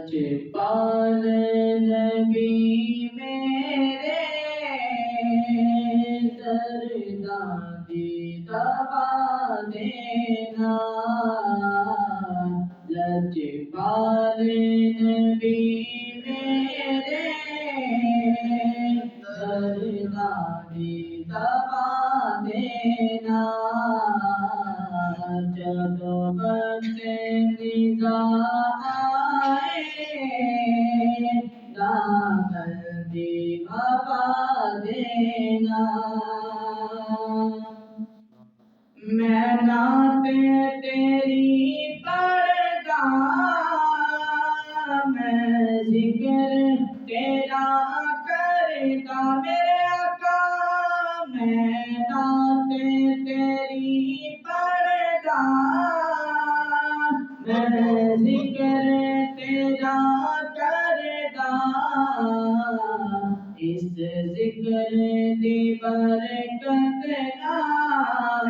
लजपाल नबी मेरे दर्दां दी दवा देना लजपाल नबी मेरे दर्दां दी दवा देना जदों बंदे निज़ा आए दामन दी हवा देना मैं नाते तेरी पढ़दा मैं जिक्र तेरा करदा मेरे आका मैं नाते तेरी पढ़दा मैं जिक्र तेरा करदा इस जिक्र दी बरकत नाल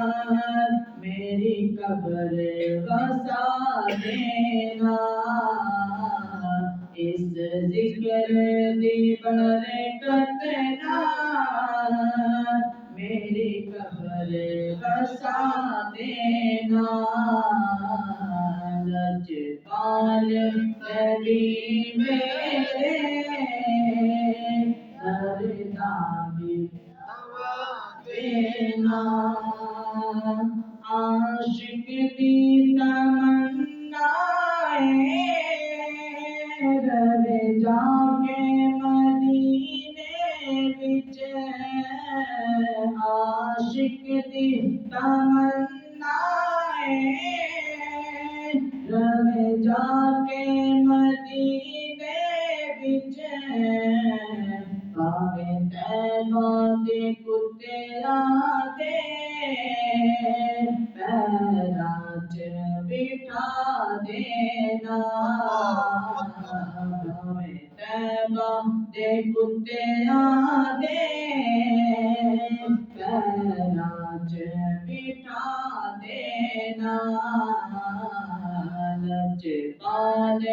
मेरी कब्र बसा देना इस जिक्र दी बरकत नाल मेरी कब्र बसा देना लजपाल नबी मेरे दर्दां दी दवा देना आशिक दी तमन्नाए रवे जाके मदीने विच आशिक दी तमन्नाए रवे जाके मदीने विच भावे तैबा दे कुत्तियां दे पैरां च बिठा देना भावे तैबा दे कुत्तियां दे पैरां च बिठा देना लजपाल